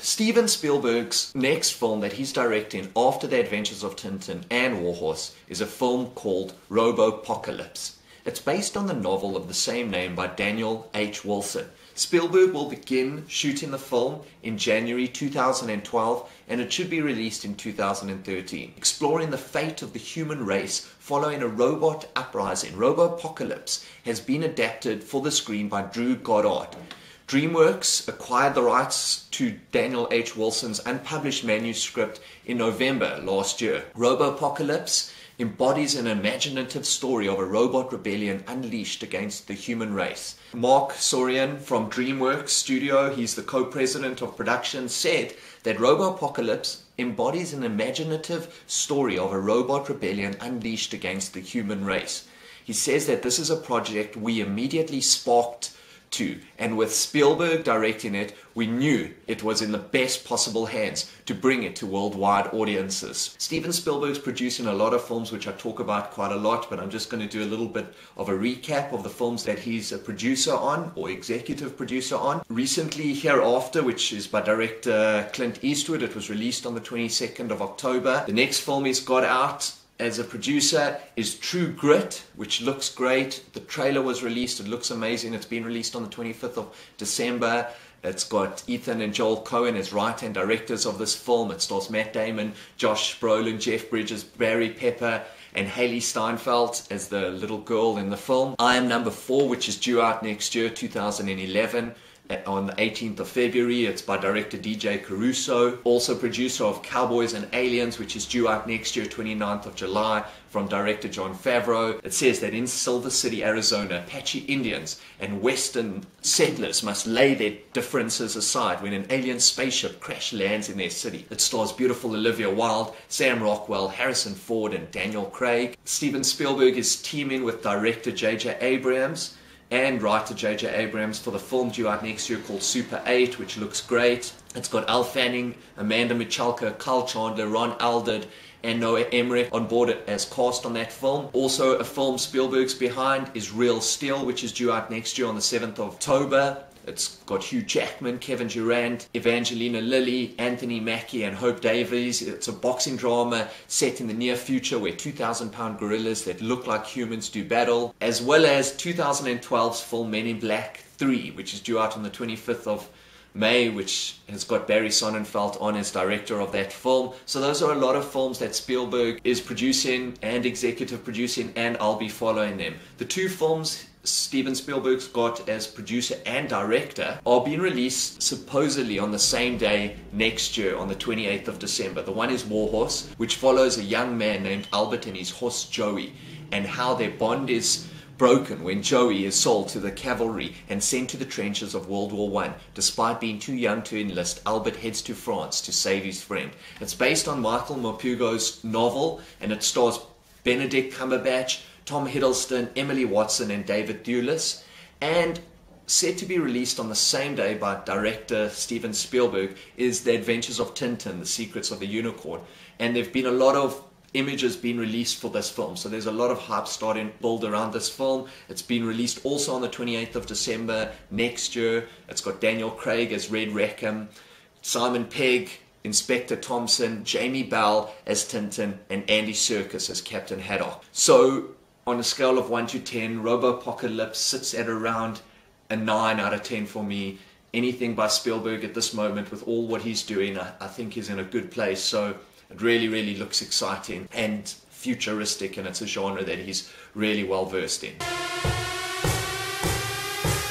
Steven Spielberg's next film that he's directing after The Adventures of Tintin and Warhorse is a film called Robopocalypse. It's based on the novel of the same name by Daniel H. Wilson. Spielberg will begin shooting the film in January 2012 and it should be released in 2013, exploring the fate of the human race following a robot uprising. Robopocalypse has been adapted for the screen by Drew Goddard. DreamWorks acquired the rights to Daniel H. Wilson's unpublished manuscript in November last year. Robopocalypse embodies an imaginative story of a robot rebellion unleashed against the human race. Mark Sorian from DreamWorks Studio, he's the co-president of production, said that Robopocalypse embodies an imaginative story of a robot rebellion unleashed against the human race. He says that this is a project we immediately sparked to, and with Spielberg directing it, we knew it was in the best possible hands to bring it to worldwide audiences. Steven Spielberg's producing a lot of films which I talk about quite a lot, but I'm just going to do a little bit of a recap of the films that he's a producer on or executive producer on. Recently, Hereafter, which is by director Clint Eastwood, it was released on the 22nd of October. The next film he's got out as a producer is True Grit, which looks great. The trailer was released, it looks amazing. It's been released on the 25th of December. It's got Ethan and Joel Coen as writer and directors of this film. It stars Matt Damon, Josh Brolin, Jeff Bridges, Barry Pepper, and Hailee Steinfeld as the little girl in the film. I Am Number 4, which is due out next year, 2011. On the 18th of February. It's by director DJ Caruso, also producer of Cowboys and Aliens, which is due out next year, 29th of July, from director Jon Favreau. It says that in Silver City, Arizona, Apache Indians and Western settlers must lay their differences aside when an alien spaceship crash lands in their city. It stars beautiful Olivia Wilde, Sam Rockwell, Harrison Ford, and Daniel Craig. Steven Spielberg is teaming with director J.J. Abrams and writer J.J. Abrams for the film due out next year called Super 8, which looks great. It's got Al Fanning, Amanda Michalka, Kyle Chandler, Ron Aldred, and Noah Emmerich on board as cast on that film. Also, a film Spielberg's behind is Real Steel, which is due out next year on the 7th of October. It's got Hugh Jackman, Kevin Durant, Evangelina Lilly, Anthony Mackie, and Hope Davies. It's a boxing drama set in the near future where 2,000-pound gorillas that look like humans do battle, as well as 2012's film Men in Black 3, which is due out on the 25th of May, which has got Barry Sonnenfeld on as director of that film. So those are a lot of films that Spielberg is producing and executive producing, and I'll be following them. The two films Steven Spielberg's got as producer and director are being released supposedly on the same day next year on the 28th of December. The one is Warhorse, which follows a young man named Albert and his horse Joey, and how their bond is broken when Joey is sold to the cavalry and sent to the trenches of World War I. Despite being too young to enlist, Albert heads to France to save his friend. It's based on Michael Morpurgo's novel, and it stars Benedict Cumberbatch, Tom Hiddleston, Emily Watson, and David Thewlis, and set to be released on the same day by director Steven Spielberg is The Adventures of Tintin, The Secrets of the Unicorn. And there have been a lot of images being released for this film, so there's a lot of hype starting to build around this film. It's been released also on the 28th of December next year. It's got Daniel Craig as Red Rackham, Simon Pegg, Inspector Thompson, Jamie Bell as Tintin, and Andy Serkis as Captain Haddock. So on a scale of 1 to 10, Robopocalypse sits at around a 9 out of 10 for me. Anything by Spielberg at this moment, with all what he's doing, I think he's in a good place. So it really, really looks exciting and futuristic, and it's a genre that he's really well versed in.